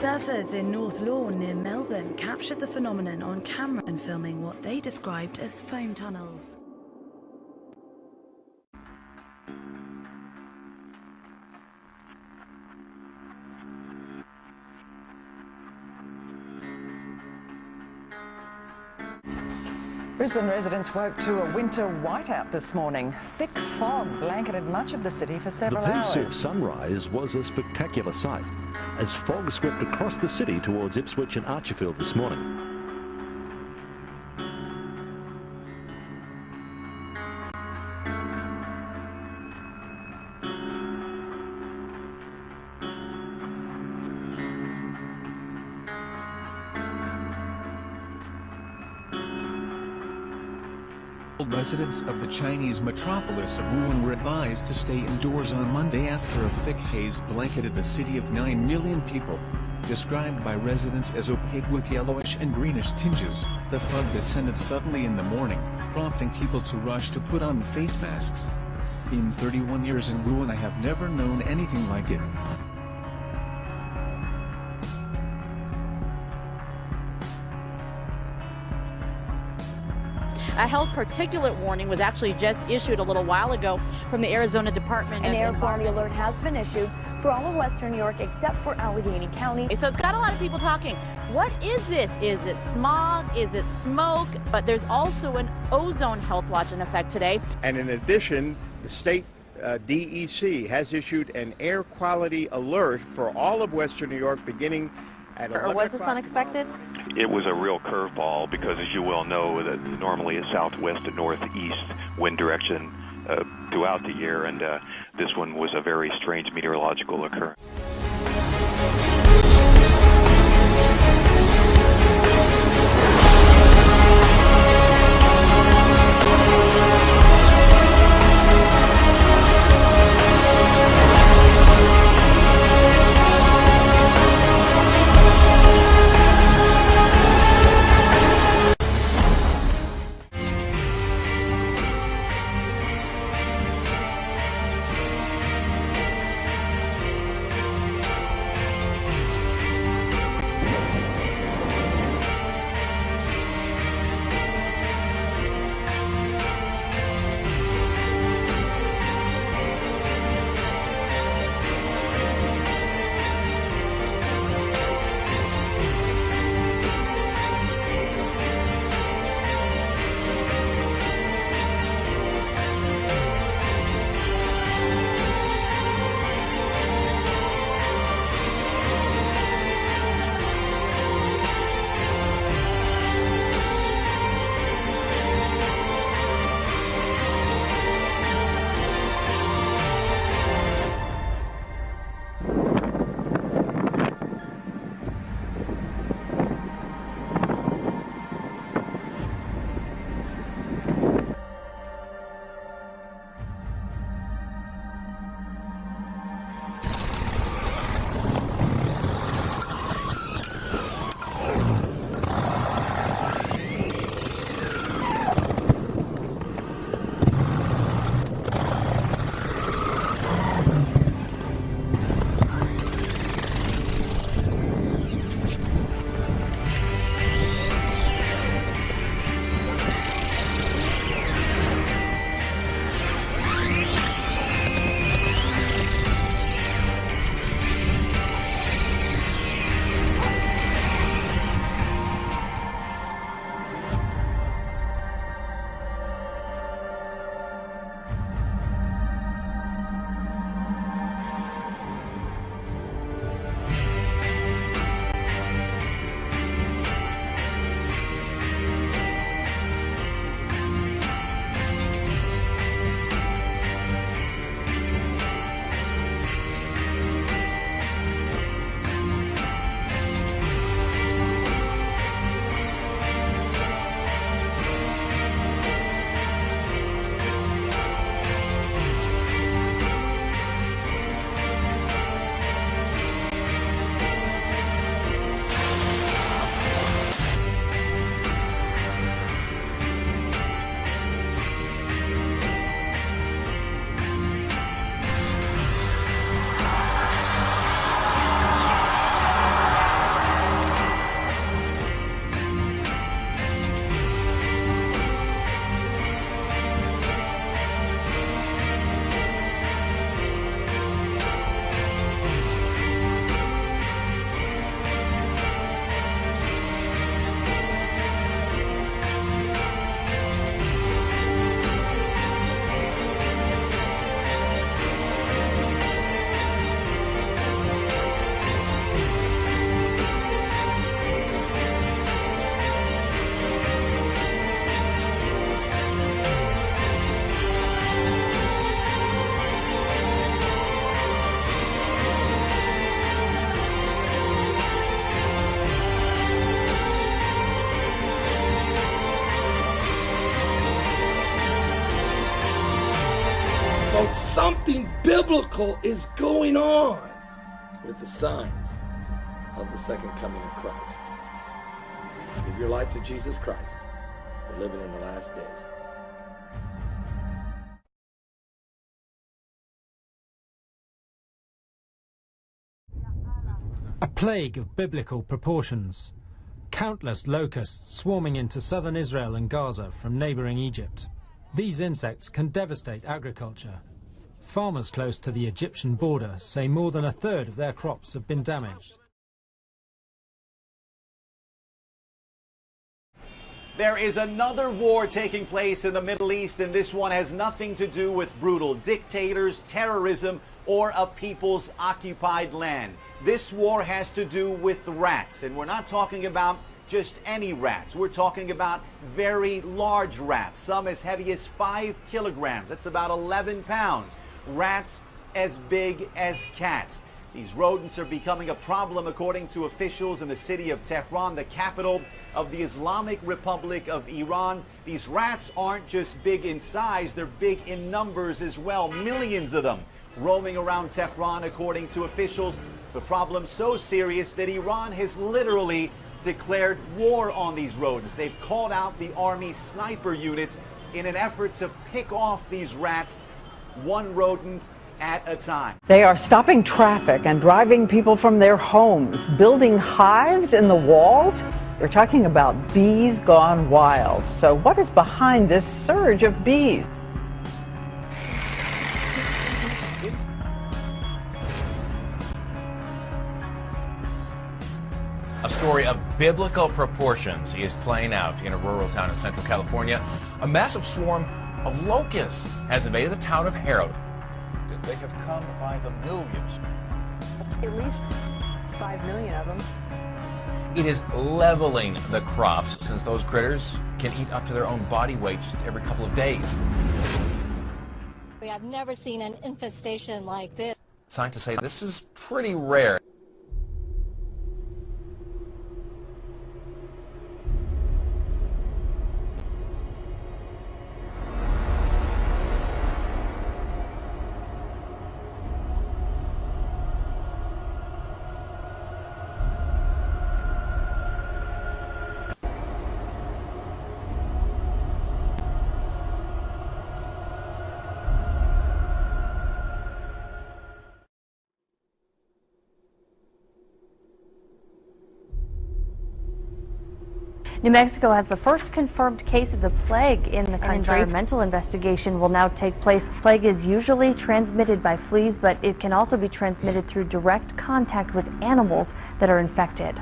Surfers in North Lawn near Melbourne captured the phenomenon on camera and filming what they described as foam tunnels. Brisbane residents woke to a winter whiteout this morning. Thick fog blanketed much of the city for several hours. The Pea Soup sunrise was a spectacular sight as fog swept across the city towards Ipswich and Archerfield this morning. Residents of the Chinese metropolis of Wuhan were advised to stay indoors on Monday after a thick haze blanketed the city of 9 million people. Described by residents as opaque with yellowish and greenish tinges, the fog descended suddenly in the morning, prompting people to rush to put on face masks. In 31 years in Wuhan, I have never known anything like it. A health particulate warning was actually just issued a little while ago from the Arizona Department. An air quality alert has been issued for all of western New York except for Allegheny County. So it's got a lot of people talking. What is this? Is it smog? Is it smoke? But there's also an ozone health watch in effect today. And in addition, the state DEC has issued an air quality alert for all of western New York beginning at 11 o'clock. Was this unexpected? It was a real curveball because, as you well know, that normally a southwest to northeast wind direction throughout the year, and this one was a very strange meteorological occurrence. Something biblical is going on with the signs of the second coming of Christ. Give your life to Jesus Christ. We're living in the last days. A plague of biblical proportions. Countless locusts swarming into southern Israel and Gaza from neighboring Egypt. These insects can devastate agriculture. Farmers close to the Egyptian border say more than a third of their crops have been damaged. There is another war taking place in the Middle East, and this one has nothing to do with brutal dictators, terrorism, or a people's occupied land. This war has to do with rats, and we're not talking about just any rats. We're talking about very large rats, some as heavy as 5 kilograms. That's about 11 pounds. Rats as big as cats. These rodents are becoming a problem, according to officials in the city of Tehran, the capital of the Islamic Republic of Iran. These rats aren't just big in size, they're big in numbers as well. Millions of them roaming around Tehran, according to officials. The problem so serious that Iran has literally declared war on these rodents. They've called out the army sniper units in an effort to pick off these rats, one rodent at a time. They are stopping traffic and driving people from their homes, building hives in the walls. They're talking about bees gone wild. So what is behind this surge of bees? A story of biblical proportions is playing out in a rural town in Central California. A massive swarm of locusts has invaded the town of Harrow. They have come by the millions. At least 5 million of them. It is leveling the crops since those critters can eat up to their own body weight just every couple of days. We have never seen an infestation like this. Scientists say this is pretty rare. New Mexico has the first confirmed case of the plague in the country. An environmental investigation will now take place. Plague is usually transmitted by fleas, but it can also be transmitted through direct contact with animals that are infected.